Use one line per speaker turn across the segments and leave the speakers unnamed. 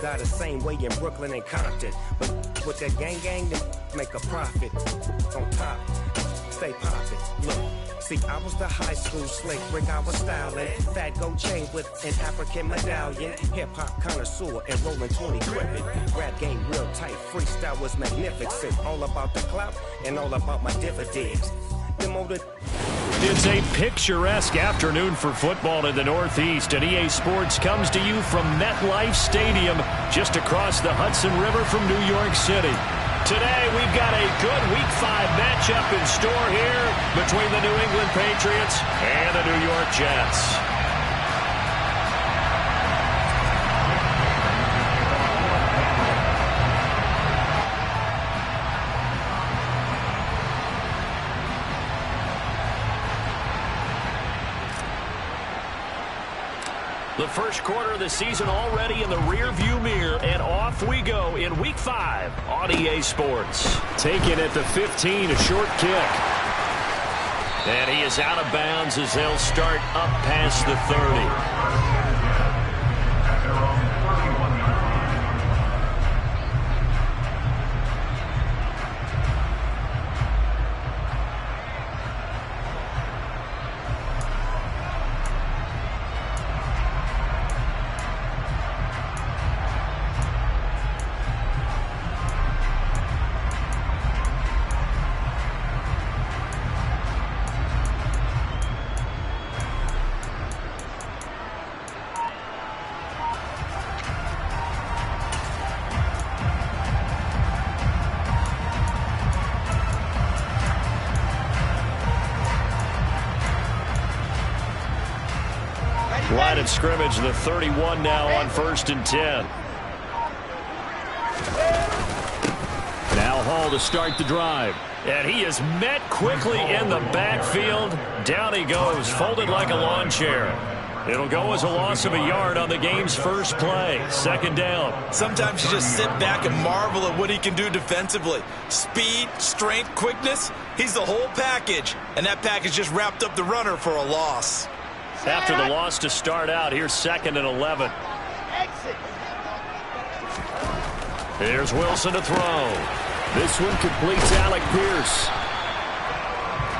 die the same way in Brooklyn and Compton. But with that gang, they make a profit. On top, stay poppin'. Look. See, I was the high school slick Rick, I was styling. Fat gold chain with an African medallion. Hip-hop connoisseur and rolling 20 gripping. Rap game real tight, freestyle was magnificent. All about the clout and all about my dividends.
It's a picturesque afternoon for football in the Northeast, and EA Sports comes to you from MetLife Stadium, just across the Hudson River from New York City. Today, we've got a good Week 5 matchup in store here between the New England Patriots and the New York Jets. The first quarter of the season already in the rearview mirror, and off we go in Week 5 on EA Sports. Taken at the 15, a short kick. And he is out of bounds as they'll start up past the 30. Line of scrimmage, the 31 now on 1st and 10. Now Hall to start the drive. And he is met quickly in the backfield. Down he goes, folded like a lawn chair. It'll go as a loss of a yard on the game's first play. 2nd down.
Sometimes you just sit back and marvel at what he can do defensively. Speed, strength, quickness, he's the whole package. And that package just wrapped up the runner for a loss.
After the loss to start out, here's 2nd and 11. Here's Wilson to throw. This one completes Alec Pierce.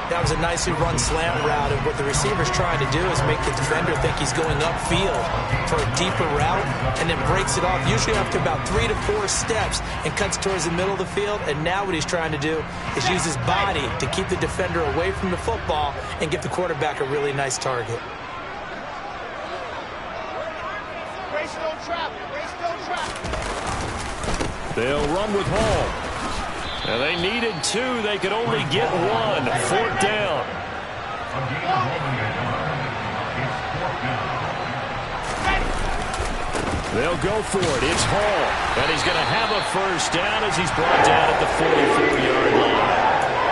That was a nicely run slant route, and what the receiver's trying to do is make the defender think he's going upfield for a deeper route, and then breaks it off, usually after about 3 to 4 steps, and cuts towards the middle of the field. And now what he's trying to do is use his body to keep the defender away from the football and give the quarterback a really nice target.
They'll run with Hall. And they needed 2. They could only get 1. 4th down. They'll go for it. It's Hall. And he's going to have a first down as he's brought down at the 44-yard line.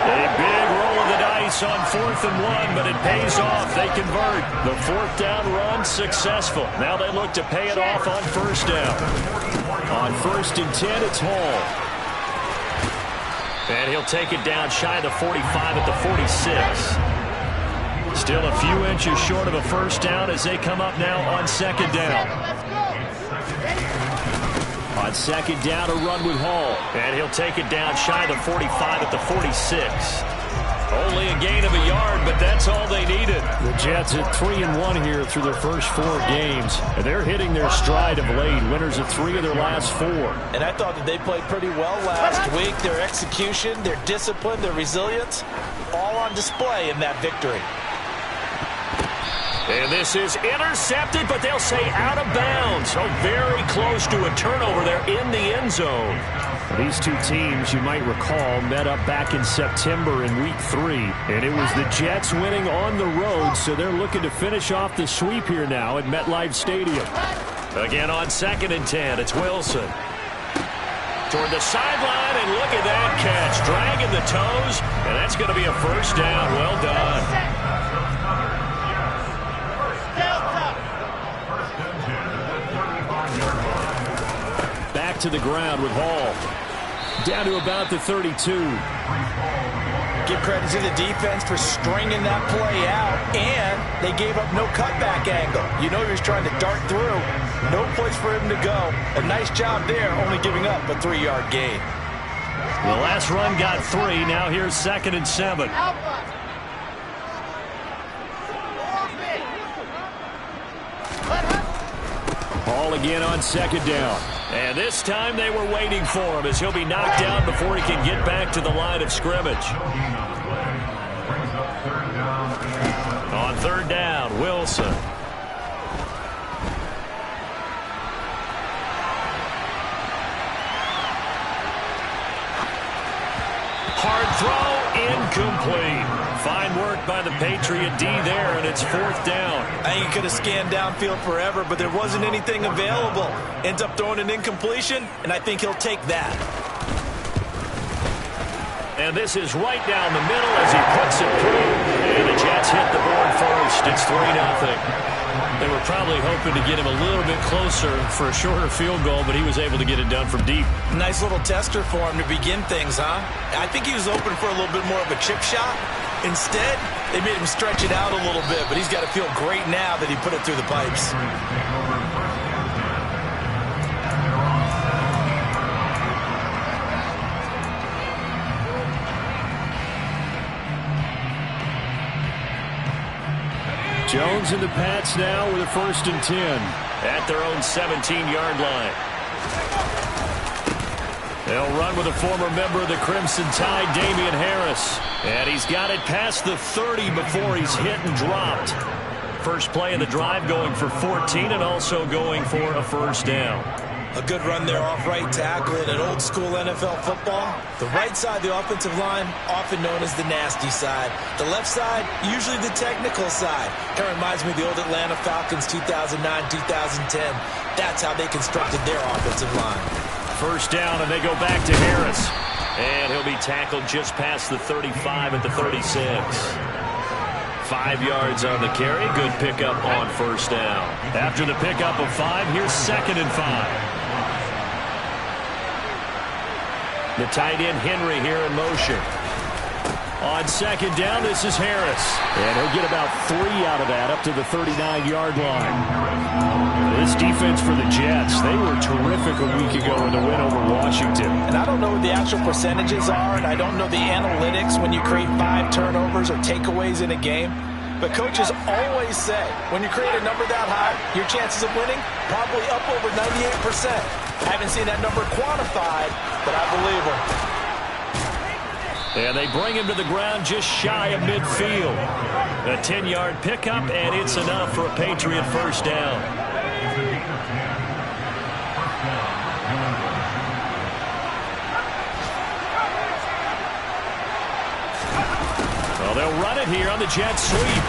A big roll of the dice on 4th and 1, but it pays off. They convert. The 4th down run successful. Now they look to pay it off on 1st down. On 1st and 10, it's Hall. And he'll take it down shy of the 45 at the 46. Still a few inches short of a first down as they come up now on 2nd down. On 2nd down, a run with Hall. And he'll take it down shy of the 45 at the 46. Only a gain of a yard, but that's all they needed. The Jets at 3-1 here through their first 4 games. And they're hitting their stride of late. Winners of 3 of their last 4.
And I thought that they played pretty well last week. Their execution, their discipline, their resilience, all on display in that victory.
And this is intercepted, but they'll say out of bounds. So very close to a turnover there in the end zone. These two teams, you might recall, met up back in September in Week 3. And it was the Jets winning on the road, so they're looking to finish off the sweep here now at MetLife Stadium. Again on 2nd and 10, it's Wilson. Toward the sideline, and look at that catch. Dragging the toes, and that's going to be a first down. Well done. Back to the ground with Hall. Down to about the 32.
Give credit to the defense for stringing that play out, and they gave up no cutback angle. You know he was trying to dart through.
No place for him to go. A nice job there, only giving up a 3-yard gain.
The last run got 3. Now here's 2nd and 7. Ball again on 2nd down. And this time they were waiting for him as he'll be knocked down before he can get back to the line of scrimmage. On 3rd down, Wilson. Hard throw, incomplete. Fine work by the Patriot D there, and it's 4th down.
I think he could have scanned downfield forever, but there wasn't anything available. Ends up throwing an incompletion, and I think he'll take that.
And this is right down the middle as he puts it through. And the Jets hit the board first. It's 3-0. They were probably hoping to get him a little bit closer for a shorter field goal, but he was able to get it done from deep.
Nice little tester for him to begin things, huh? I think he was open for a little bit more of a chip shot. Instead, they made him stretch it out a little bit, but he's got to feel great now that he put it through the pipes.
Jones and the Pats now with a 1st and 10 at their own 17-yard line. They'll run with a former member of the Crimson Tide, Damian Harris. And he's got it past the 30 before he's hit and dropped. First play of the drive going for 14 and also going for a 1st down.
A good run there off right tackle in an old-school NFL football. The right side of the offensive line, often known as the nasty side. The left side, usually the technical side. Kind of reminds me of the old Atlanta Falcons 2009-2010. That's how they constructed their offensive line.
1st down, and they go back to Harris. And he'll be tackled just past the 35 at the 36. 5 yards on the carry. Good pickup on 1st down. After the pickup of 5, here's 2nd and 5. The tight end Henry here in motion. On 2nd down, this is Harris. And he'll get about 3 out of that up to the 39-yard line. This defense for the Jets, they were terrific a week ago in the win over Washington.
And I don't know what the actual percentages are, and I don't know the analytics when you create 5 turnovers or takeaways in a game. But coaches always say, when you create a number that high, your chances of winning probably up over 98%. I haven't seen that number quantified, but I believe them.
And they bring him to the ground just shy of midfield. A 10-yard pickup, and it's enough for a Patriot 1st down. Well, they'll run it here on the jet sweep.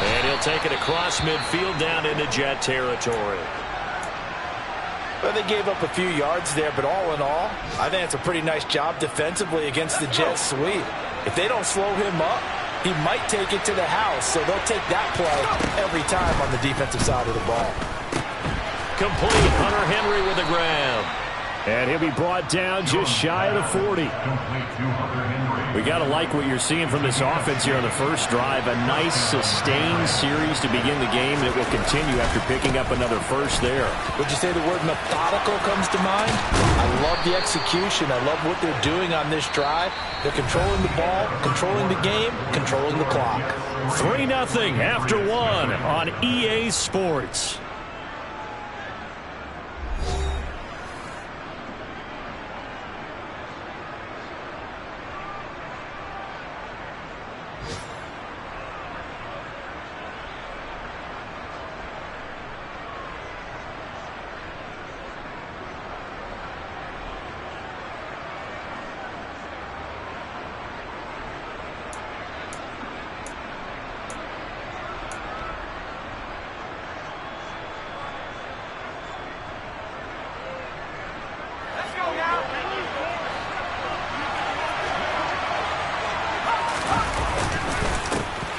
And he'll take it across midfield down into Jet territory.
Well, they gave up a few yards there, but all in all, I think it's a pretty nice job defensively against the Jet sweep. If they don't slow him up, he might take it to the house, so they'll take that play every time on the defensive side of the ball.
Complete. Hunter Henry with the grab. And he'll be brought down just shy of the 40. We got to like what you're seeing from this offense here on the first drive. A nice sustained series to begin the game, and it will continue after picking up another first there.
Would you say the word methodical comes to mind? I love the execution. I love what they're doing on this drive. They're controlling the ball, controlling the game, controlling the clock.
3-0 after 1 on EA Sports.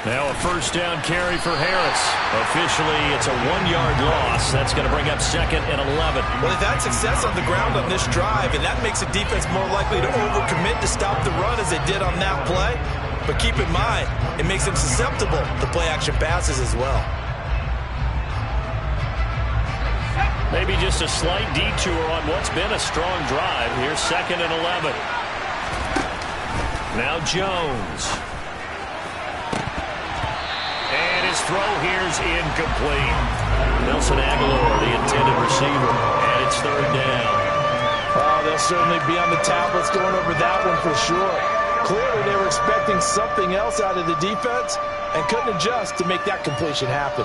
Now a first down carry for Harris. Officially, it's a 1-yard loss. That's going to bring up 2nd and 11.
Well, they've had success on the ground on this drive, and that makes a defense more likely to overcommit to stop the run as they did on that play. But keep in mind, it makes them susceptible to play-action passes as well.
Maybe just a slight detour on what's been a strong drive. Here's 2nd and 11. Now Jones. And his throw here's incomplete. Nelson Aguilar, the intended receiver, and it's 3rd down.
Oh, they'll certainly be on the tablets going over that one for sure. Clearly they were expecting something else out of the defense and couldn't adjust to make that completion happen.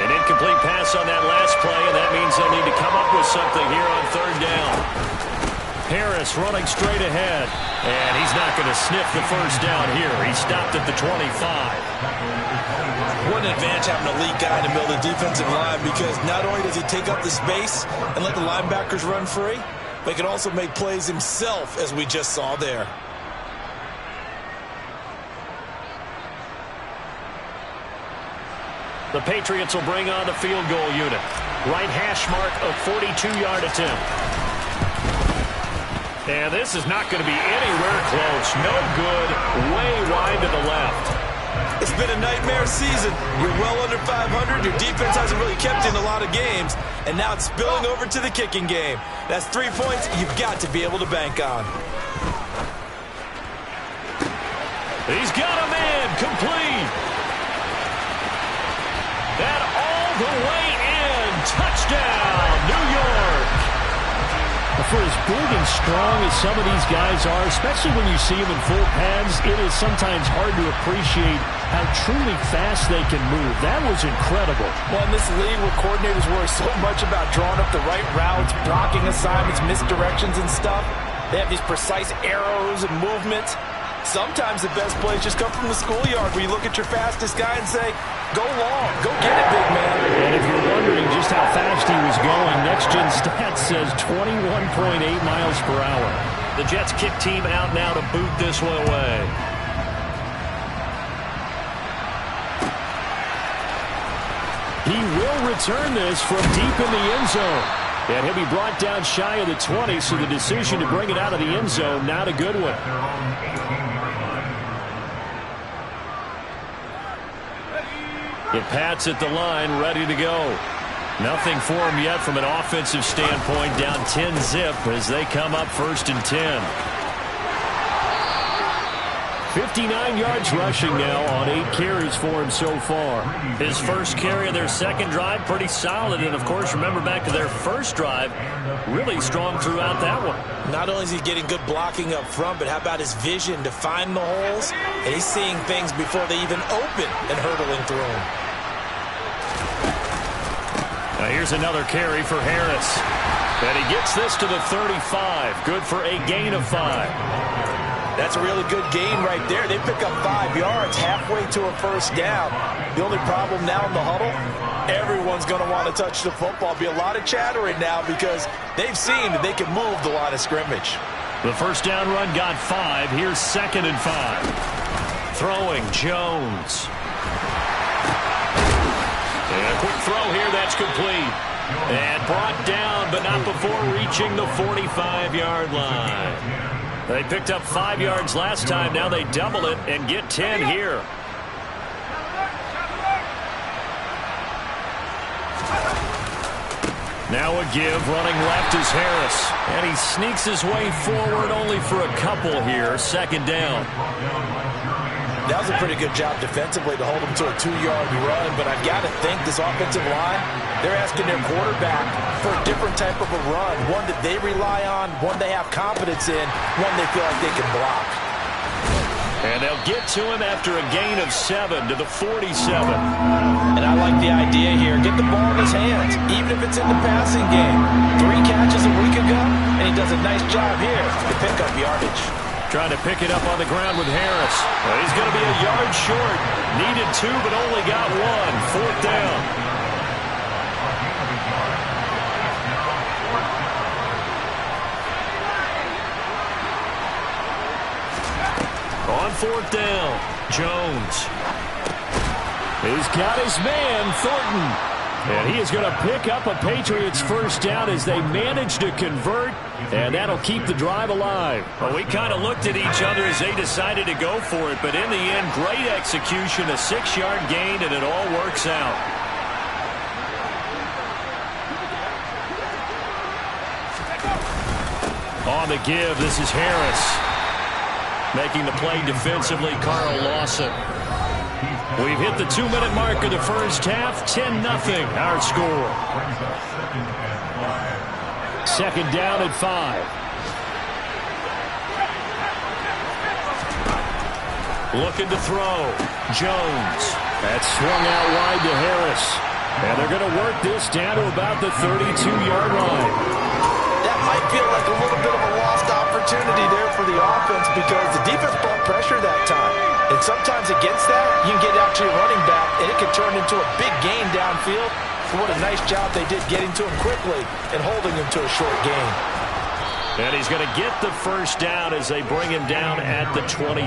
An incomplete pass on that last play, and that means they'll need to come up with something here on 3rd down. Harris running straight ahead, and he's not going to sniff the 1st down here. He stopped at the 25.
What an advantage having a elite guy in the middle of the defensive line, because not only does he take up the space and let the linebackers run free, but he can also make plays himself, as we just saw there.
The Patriots will bring on the field goal unit. Right hash mark of 42-yard attempt. And this is not going to be anywhere close. No good. Way wide to the left.
It's been a nightmare season. You're well under 500. Your defense hasn't really kept in a lot of games. And now it's spilling over to the kicking game. That's 3 points you've got to be able to bank on.
He's got a man. Complete. And all the way in. Touchdown, New York.
For as big and strong as some of these guys are, especially when you see them in full pads, it is sometimes hard to appreciate how truly fast they can move. That was incredible.
Well, in this league where coordinators worry so much about drawing up the right routes, blocking assignments, misdirections and stuff, they have these precise arrows and movements. Sometimes the best plays just come from the schoolyard, where you look at your fastest guy and say, go long, go get it, big man.
And if you're wondering just how fast he was going, Next Gen Stats says 21.8 miles per hour.
The Jets kick team out now to boot this one away.
He will return this from deep in the end zone. And he'll be brought down shy of the 20, so the decision to bring it out of the end zone, not a good one.
It pats at the line, ready to go. Nothing for him yet from an offensive standpoint. Down 10-zip as they come up 1st and 10.
59 yards rushing now on 8 carries for him so far.
His first carry of their second drive, pretty solid. And, of course, remember back to their first drive, really strong throughout that one.
Not only is he getting good blocking up front, but how about his vision to find the holes? And he's seeing things before they even open and hurdling through them.
Now here's another carry for Harris. And he gets this to the 35. Good for a gain of 5.
That's a really good gain right there. They pick up 5 yards halfway to a 1st down. The only problem now in the huddle, everyone's going to want to touch the football. Be a lot of chattering now because they've seen that they can move the line of scrimmage.
The 1st down run got 5. Here's 2nd and 5. Throwing Jones. And a quick throw here, that's complete. And brought down, but not before reaching the 45-yard line. They picked up 5 yards last time. Now they double it and get 10 here. Now a give, running left is Harris. And he sneaks his way forward only for a couple here. 2nd down.
That was a pretty good job defensively to hold him to a 2-yard run, but I've got to think this offensive line, they're asking their quarterback for a different type of a run, one that they rely on, one they have confidence in, one they feel like they can block.
And they'll get to him after a gain of 7 to the 47.
And I like the idea here. Get the ball in his hands, even if it's in the passing game. 3 catches a week ago, and he does a nice job here to pick up yardage.
Trying to pick it up on the ground with Harris. Well, he's going to be a yard short. Needed 2, but only got 1. 4th down. On 4th down, Jones.
He's got his man, Thornton. And he is going to pick up a Patriots first down as they manage to convert, and that'll keep the drive alive.
Well, we kind of looked at each other as they decided to go for it, but in the end, great execution, a 6-yard gain, and it all works out. On the give, this is Harris. Making the play defensively, Carl Lawson. We've hit the 2-minute mark of the first half. 10-0 our score. Second down at 5. Looking to throw. Jones. That's swung out wide to Harris. And they're going to work this down to about the 32-yard line.
That might feel like a little bit of a lost opportunity there for the offense because the defense brought pressure that time. And sometimes against that, you can get out to your running back, and it can turn into a big gain downfield. What a nice job they did getting to him quickly and holding him to a short gain.
And he's going to get the first down as they bring him down at the 23.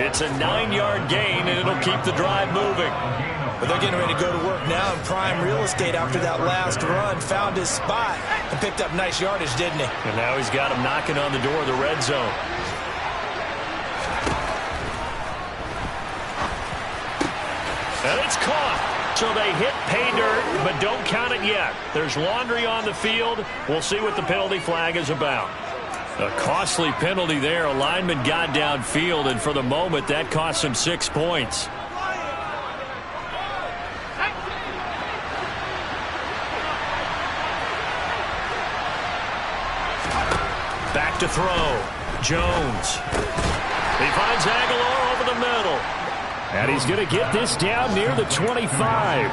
It's a 9-yard gain, and it'll keep the drive moving.
But they're getting ready to go to work now in prime real estate after that last run. Found his spot and picked up nice yardage, didn't he?
And now he's got him knocking on the door of the red zone. And it's caught. So they hit pay dirt, but don't count it yet. There's laundry on the field. We'll see what the penalty flag is about. A costly penalty there. A lineman got downfield, and for the moment, that cost him 6 points. Back to throw. Jones. He finds Aguilar over the middle.
And he's going to get this down near the 25.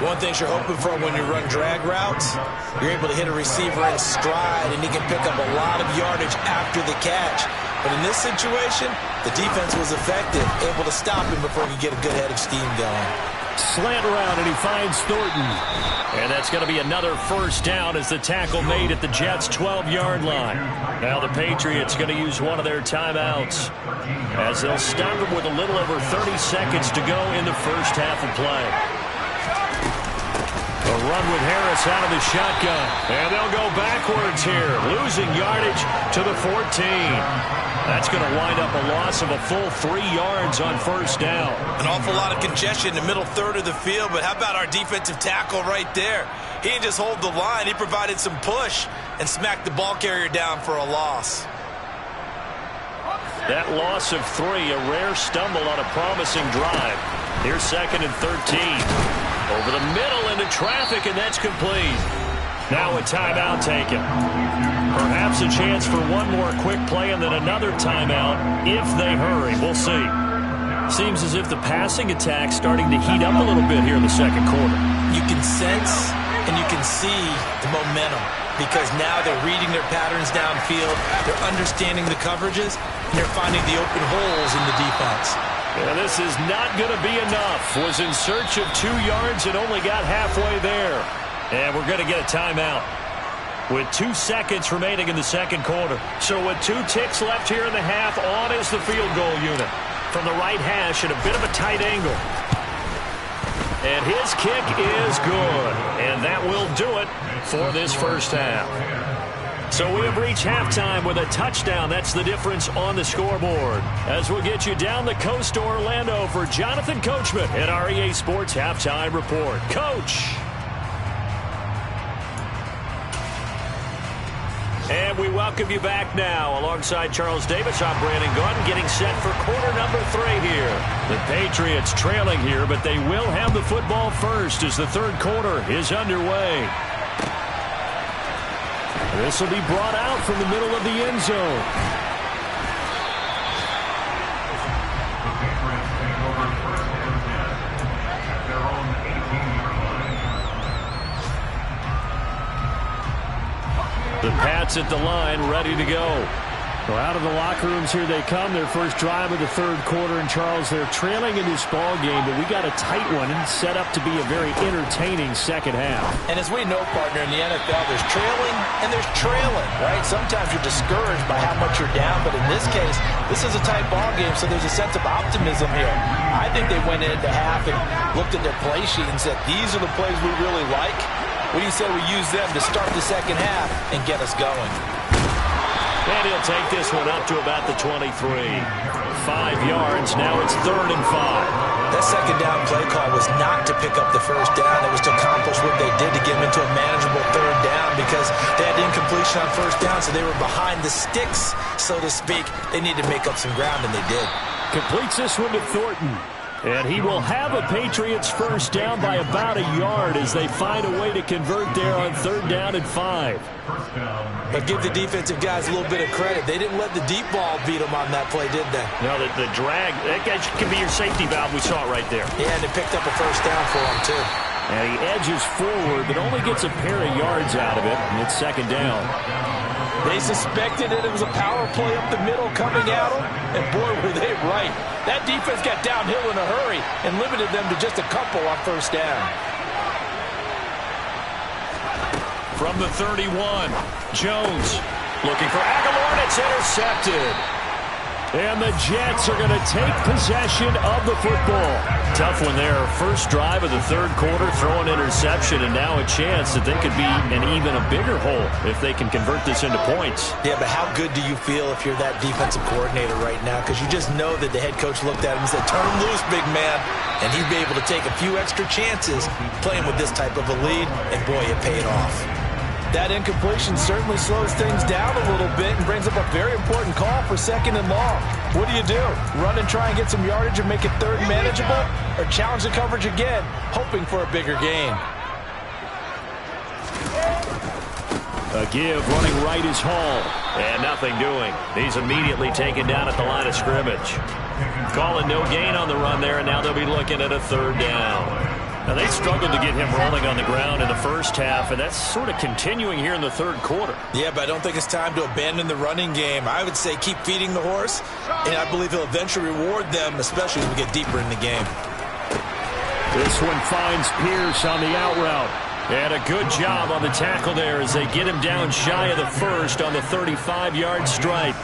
One thing you're hoping for when you run drag routes, you're able to hit a receiver in stride, and he can pick up a lot of yardage after the catch. But in this situation, the defense was effective, able to stop him before he could get a good head of steam going.
Slant around, and he finds Thornton.
And that's going to be another first down as the tackle made at the Jets' 12-yard line. Now the Patriots going to use one of their timeouts as they'll stop him with a little over 30 seconds to go in the first half of play. A run with Harris out of the shotgun. And they'll go backwards here, losing yardage to the 14. That's going to wind up a loss of a full 3 yards on first down.
An awful lot of congestion in the middle third of the field, but how about our defensive tackle right there? He didn't just hold the line. He provided some push and smacked the ball carrier down for a loss.
That loss of 3, a rare stumble on a promising drive. Here's 2nd and 13. Over the middle into traffic, and that's complete. Now a timeout taken. Perhaps a chance for one more quick play and then another timeout if they hurry. We'll see. Seems as if the passing attack's starting to heat up a little bit here in the second quarter.
You can sense and you can see the momentum because now they're reading their patterns downfield, they're understanding the coverages, and they're finding the open holes in the defense.
And this is not going to be enough. Was in search of 2 yards and only got halfway there. And we're going to get a timeout with 2 seconds remaining in the second quarter. So with 2 ticks left here in the half, on is the field goal unit. From the right hash at a bit of a tight angle. And his kick is good. And that will do it for this first half. So we have reached halftime with a touchdown. That's the difference on the scoreboard. As we'll get you down the coast to Orlando for Jonathan Coachman at our EA Sports Halftime Report. Coach. And we welcome you back now. Alongside Charles Davis, I'm Brandon Gordon, getting set for quarter number 3 here. The Patriots trailing here, but they will have the football first as the third quarter is underway. This will be brought out from the middle of the end zone. The Pats at the line, ready to go.
Well, out of the locker rooms here they come. Their first drive of the third quarter. And, Charles, they're trailing in this ball game, but we got a tight one and set up to be a very entertaining second half.
And as we know, partner, in the NFL, there's trailing and there's trailing, right? Sometimes you're discouraged by how much you're down, but in this case, this is a tight ball game, so there's a sense of optimism here. I think they went into half and looked at their play sheet and said, these are the plays we really like. What do you say we use them to start the second half and get us going?
And he'll take this one up to about the 23. 5 yards. Now it's 3rd and 5.
That second down play call was not to pick up the first down. It was to accomplish what they did to get them into a manageable 3rd down because they had incompletion on first down, so they were behind the sticks, so to speak. They needed to make up some ground, and they did.
Completes this one to Thornton. And he will have a Patriots first down by about a yard as they find a way to convert there on 3rd down and 5.
But give the defensive guys a little bit of credit. They didn't let the deep ball beat them on that play, did they?
No, the drag, that guy can be your safety valve. We saw it right there.
Yeah, and they picked up a first down for him, too.
And he edges forward, but only gets a pair of yards out of it, and it's 2nd down.
They suspected that it was a power play up the middle coming at them, and boy, were they right. That defense got downhill in a hurry and limited them to just a couple on first down.
From the 31, Jones looking for Aguilar, and it's intercepted. And the Jets are going to take possession of the football. Tough one there. First drive of the third quarter, throw an interception, and now a chance that they could be in even a bigger hole if they can convert this into points.
Yeah, but how good do you feel if you're that defensive coordinator right now? Because you just know that the head coach looked at him and said, turn him loose, big man. And he'd be able to take a few extra chances playing with this type of a lead, and boy, it paid off.
That incompletion certainly slows things down a little bit and brings up a very important call for 2nd and long. What do? Run and try and get some yardage and make it 3rd manageable? Or challenge the coverage again, hoping for a bigger gain?
A give, running right is Hall. And nothing doing. He's immediately taken down at the line of scrimmage. Calling no gain on the run there, and now they'll be looking at a 3rd down. Now, they struggled to get him rolling on the ground in the first half, and that's sort of continuing here in the third quarter.
Yeah, but I don't think it's time to abandon the running game. I would say keep feeding the horse, and I believe he'll eventually reward them, especially as we get deeper in the game.
This one finds Pierce on the out route.
And a good job on the tackle there as they get him down shy of the first on the 35-yard stripe.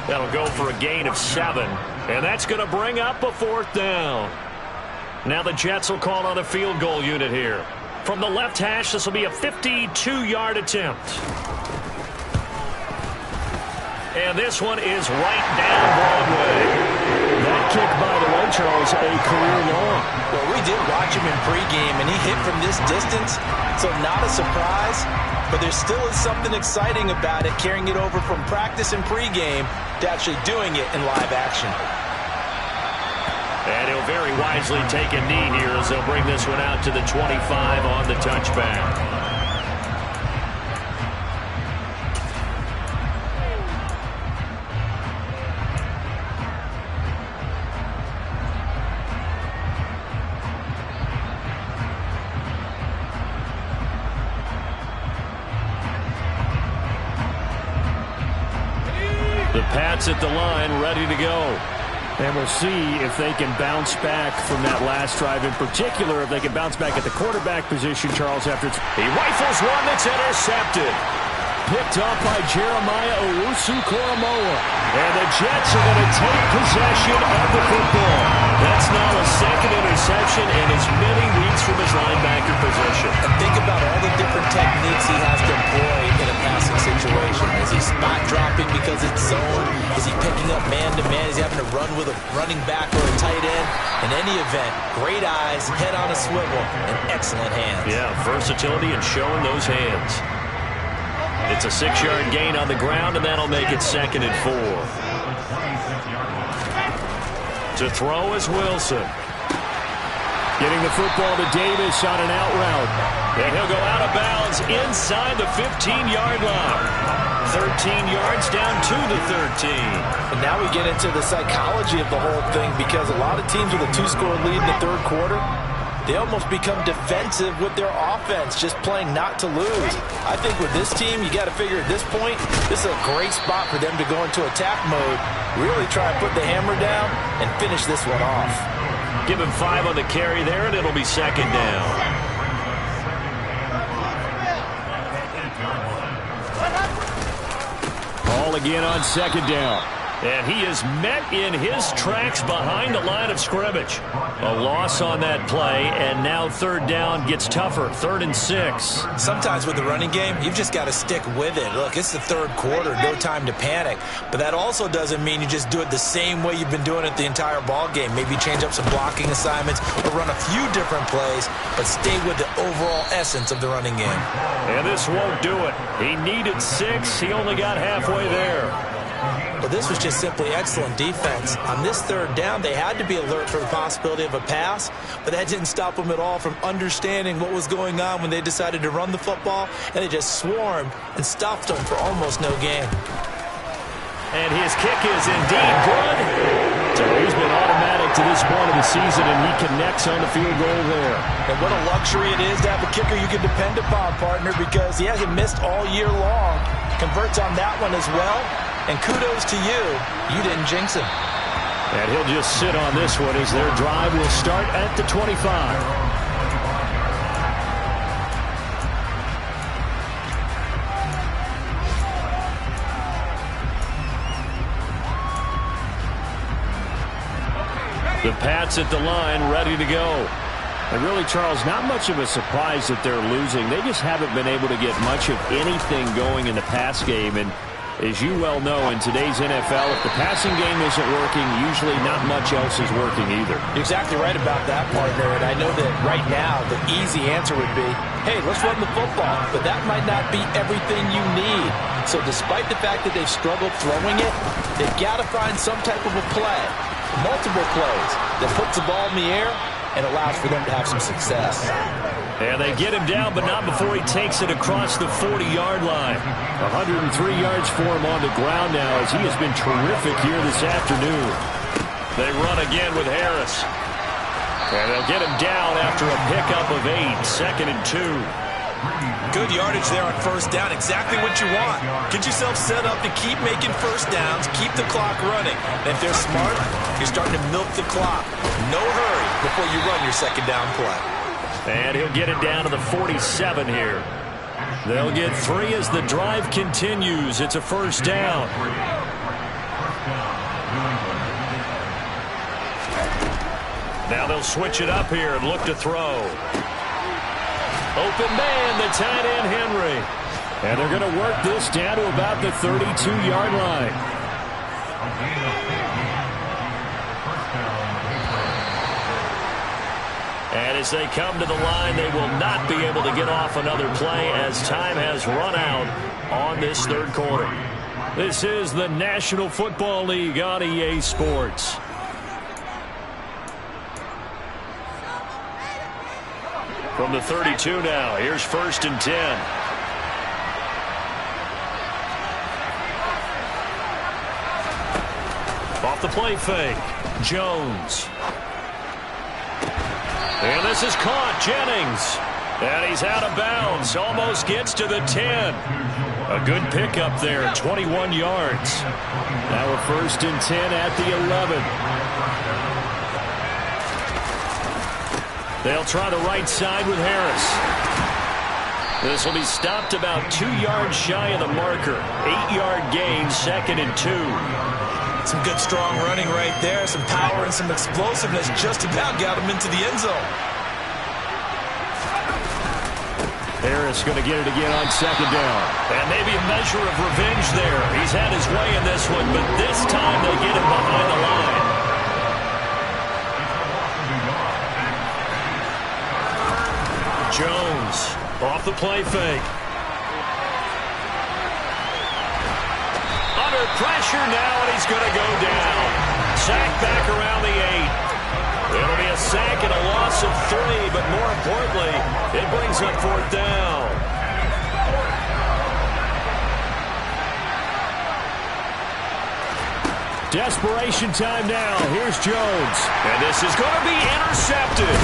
That'll go for a gain of 7, and that's going to bring up a 4th down. Now the Jets will call on a field goal unit here. From the left hash, this will be a 52-yard attempt. And this one is right down Broadway.
That kick, by the way, Charles, a career long.
Well, we did watch him in pregame, and he hit from this distance, so not a surprise. But there still is something exciting about it, carrying it over from practice and pregame to actually doing it in live action.
And he'll very wisely take a knee here as they'll bring this one out to the 25 on the touchback. The Pats at the line, ready to go.
And we'll see if they can bounce back from that last drive. In particular, if they can bounce back at the quarterback position, Charles, after it's...
He rifles one that's intercepted.
Picked up by Jeremiah Owusu-Koramoah. And the Jets are going to take possession of the football.
That's now a 2nd interception and as many weeks from his linebacker position.
And think about all the different techniques he has to employ in a passing situation. Is he spot dropping because it's zone? Is he picking up man-to-man? Is he having to run with a running back or a tight end? In any event, great eyes, head on a swivel, and excellent hands.
Yeah, versatility and showing those hands. It's a 6-yard gain on the ground, and that'll make it 2nd and 4. To throw is Wilson.
Getting the football to Davis on an out route.
And he'll go out of bounds inside the 15-yard line. 13 yards down to the 13.
And now we get into the psychology of the whole thing, because a lot of teams with a 2-score lead in the third quarter,
they almost become defensive with their offense, just playing not to lose. I think with this team, you got to figure at this point, this is a great spot for them to go into attack mode, really try to put the hammer down and finish this one off.
Give him 5 on the carry there, and it'll be second down. Ball again on second down. And he is met in his tracks behind the line of scrimmage. A loss on that play, and now third down gets tougher. 3rd and 6.
Sometimes with the running game, you've just got to stick with it. Look, it's the third quarter, no time to panic. But that also doesn't mean you just do it the same way you've been doing it the entire ball game. Maybe change up some blocking assignments or run a few different plays, but stay with the overall essence of the running game.
And this won't do it. He needed 6. He only got halfway there.
Well, this was just simply excellent defense. On this third down, they had to be alert for the possibility of a pass, but that didn't stop them at all from understanding what was going on when they decided to run the football, and they just swarmed and stuffed them for almost no gain.
And his kick is indeed good. So he's been automatic to this point of the season, and he connects on the field goal there.
And what a luxury it is to have a kicker you can depend upon, partner, because he hasn't missed all year long. Converts on that one as well. And kudos to you. You didn't jinx him.
And he'll just sit on this one as their drive will start at the 25. The Pats at the line, ready to go. And really, Charles, not much of a surprise that they're losing. They just haven't been able to get much of anything going in the pass game. And as you well know, in today's NFL, if the passing game isn't working, usually not much else is working either.
You're exactly right about that, partner. And I know that right now the easy answer would be, hey, let's run the football. But that might not be everything you need. So despite the fact that they've struggled throwing it, they've got to find some type of a play, multiple plays, that puts the ball in the air and allows for them to have some success.
And they get him down, but not before he takes it across the 40-yard line. 103 yards for him on the ground now, as he has been terrific here this afternoon. They run again with Harris. And they'll get him down after a pickup of 8, 2nd and 2.
Good yardage there on first down, exactly what you want. Get yourself set up to keep making first downs, keep the clock running. And if they're smart, you're starting to milk the clock. No hurry before you run your second down play.
And he'll get it down to the 47 here. They'll get 3 as the drive continues. It's a first down. Now they'll switch it up here and look to throw. Open man, the tight end Henry. And they're going to work this down to about the 32-yard line. And as they come to the line, they will not be able to get off another play as time has run out on this third quarter. This is the National Football League on EA Sports. From the 32 now, here's 1st and 10. Off the play fake, Jones. And this is caught, Jennings. And he's out of bounds, almost gets to the 10. A good pickup there, 21 yards. Now a 1st and 10 at the 11. They'll try the right side with Harris. This will be stopped about 2 yards shy of the marker. 8-yard gain, 2nd and 2.
Some good strong running right there. Some power and some explosiveness just about got him into the end zone.
Harris going to get it again on 2nd down. And maybe a measure of revenge there. He's had his way in this one, but this time they get him behind the line. Jones off the play fake. Under pressure now, and he's going to go down. Sacked back around the 8. It'll be a sack and a loss of 3, but more importantly, it brings up 4th down. Desperation time now. Here's Jones. And this is going to be intercepted.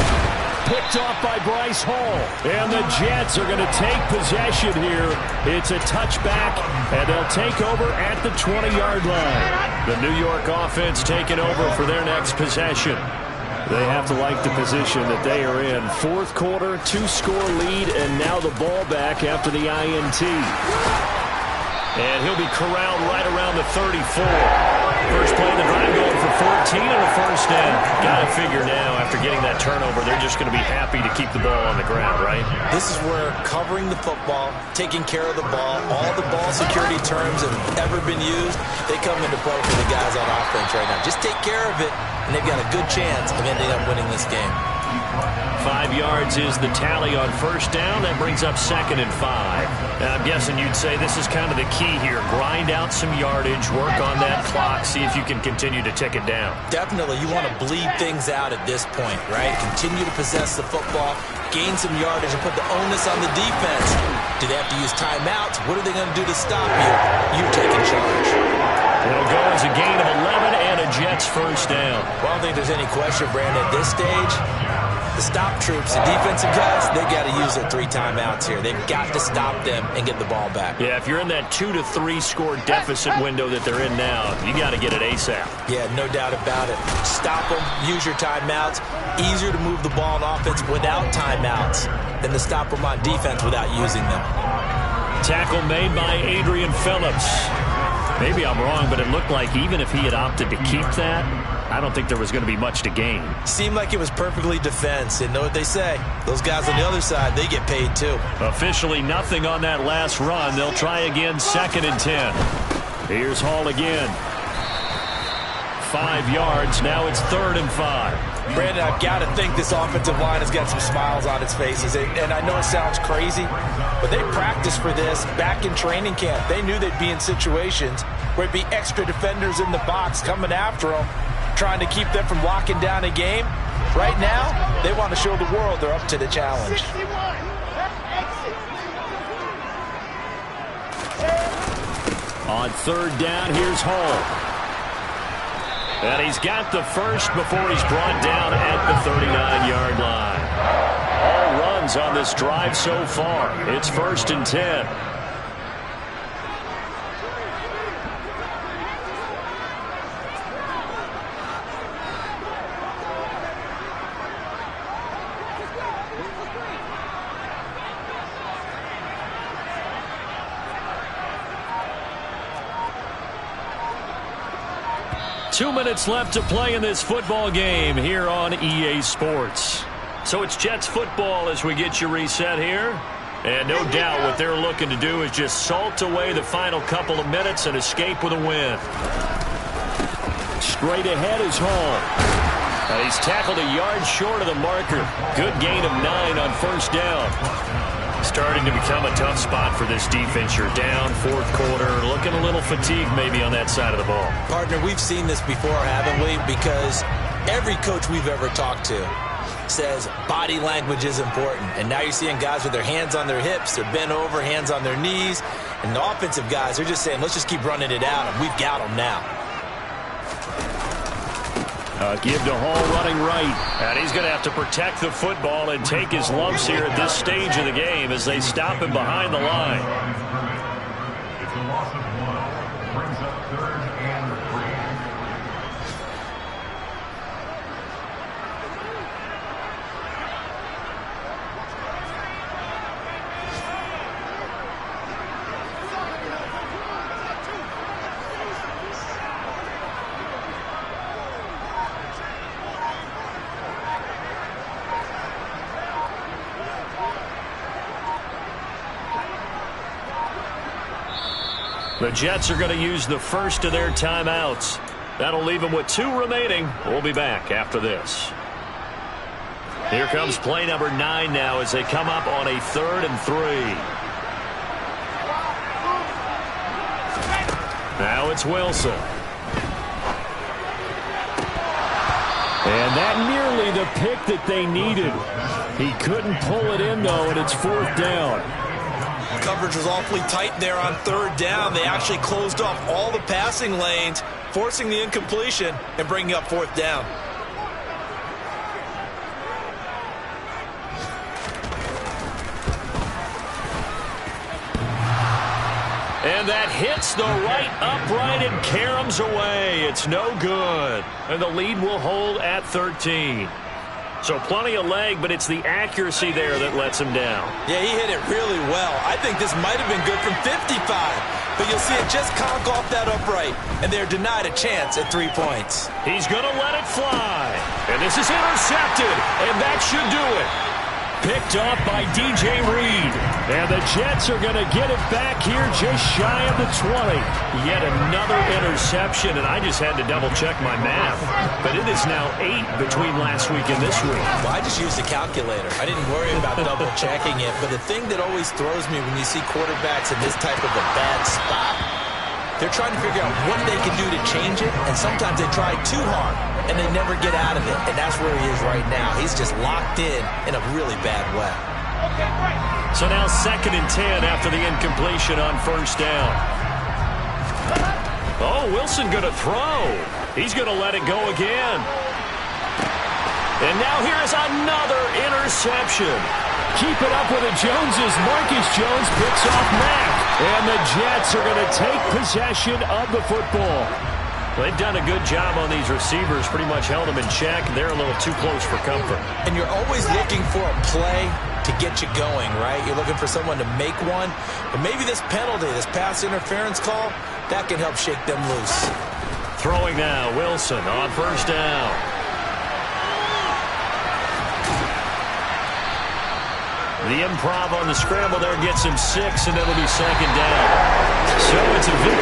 picked off by Bryce Hall. And the Jets are going to take possession here. It's a touchback, and they'll take over at the 20-yard line. The New York offense taking over for their next possession. They have to like the position that they are in. Fourth quarter, 2-score lead, and now the ball back after the INT. And he'll be corralled right around the 34. First play of the drive going for 14 and a first down. Got to figure now, after getting that turnover, they're just going to be happy to keep the ball on the ground, right?
This is where covering the football, taking care of the ball, all the ball security terms have ever been used, they come into play for the guys on offense right now. Just take care of it, and they've got a good chance of ending up winning this game.
5 yards is the tally on first down. That brings up 2nd and 5. Now, I'm guessing you'd say this is kind of the key here. Grind out some yardage, work on that clock, see if you can continue to tick it down.
Definitely, you want to bleed things out at this point, right? Continue to possess the football, gain some yardage, and put the onus on the defense. Do they have to use timeouts? What are they going to do to stop you? You taking charge.
It'll go as a gain of 11 and a Jets first down.
Well, I don't think there's any question, Brandon, at this stage. The stop troops, the defensive guys, they got to use their 3 timeouts here. They've got to stop them and get the ball back.
Yeah, if you're in that 2 to 3 score deficit window that they're in now, you got to get it ASAP.
Yeah, no doubt about it. Stop them, use your timeouts. Easier to move the ball on offense without timeouts than to stop them on defense without using them.
Tackle made by Adrian Phillips. Maybe I'm wrong, but it looked like even if he had opted to keep that, I don't think there was going to be much to gain.
Seemed like it was perfectly defense. And know what they say? Those guys on the other side, they get paid too.
Officially nothing on that last run. They'll try again, 2nd and 10. Here's Hall again. 5 yards. Now it's 3rd and 5.
Brandon, I've got to think this offensive line has got some smiles on its faces. And I know it sounds crazy, but they practiced for this back in training camp. They knew they'd be in situations where it'd be extra defenders in the box coming after them, trying to keep them from locking down a game. Right now, they want to show the world they're up to the challenge.
On 3rd down, here's Hall. And he's got the first before he's brought down at the 39-yard line. All runs on this drive so far. It's 1st and 10. 2 minutes left to play in this football game here on EA Sports. So it's Jets football as we get you reset here. And no doubt what they're looking to do is just salt away the final couple of minutes and escape with a win. Straight ahead is Hall. He's tackled a yard short of the marker. Good gain of 9 on first down. Starting to become a tough spot for this defense. You're down, 4th quarter, looking a little fatigued maybe on that side of the ball.
Partner, we've seen this before, haven't we? Because every coach we've ever talked to says body language is important. And now you're seeing guys with their hands on their hips, they're bent over, hands on their knees. And the offensive guys are just saying, let's just keep running it out, and we've got them now.
Give to Hall running right. And he's going to have to protect the football and take his lumps here at this stage of the game as they stop him behind the line.
It's a loss of 1. Brings up 3rd and
3. The Jets are going to use the first of their timeouts. That'll leave them with 2 remaining. We'll be back after this. Here comes play number 9 now as they come up on a 3rd and 3. Now it's Wilson. And that nearly the pick that they needed. He couldn't pull it in, though, and it's 4th down.
Coverage was awfully tight there on 3rd down. They actually closed off all the passing lanes, forcing the incompletion and bringing up 4th down.
And that hits the right upright and caroms away. It's no good. And the lead will hold at 13. So plenty of leg, but it's the accuracy there that lets him down.
Yeah, he hit it really well. I think this might have been good from 55. But you'll see it just conk off that upright, and they're denied a chance at 3 points.
He's going to let it fly. And this is intercepted, and that should do it. Picked off by DJ Reed. And the Jets are going to get it back here just shy of the 20. Yet another interception, and I just had to double-check my math. But it is now 8 between last week and this week.
Well, I just used a calculator. I didn't worry about double-checking it. But the thing that always throws me when you see quarterbacks in this type of a bad spot, they're trying to figure out what they can do to change it, and sometimes they try too hard, and they never get out of it. And that's where he is right now. He's just locked in a really bad way.
So now 2nd and 10 after the incompletion on first down. Oh, Wilson going to throw. He's going to let it go again. And now here's another interception. Keep it up with the Joneses. Marcus Jones picks off Mack. And the Jets are going to take possession of the football. They've done a good job on these receivers, pretty much held them in check. They're a little too close for comfort.
And you're always looking for a play to get you going, right? You're looking for someone to make one. But maybe this penalty, this pass interference call, that can help shake them loose.
Throwing now, Wilson on first down. The improv on the scramble there gets him 6, and it'll be 2nd down. So it's a victory.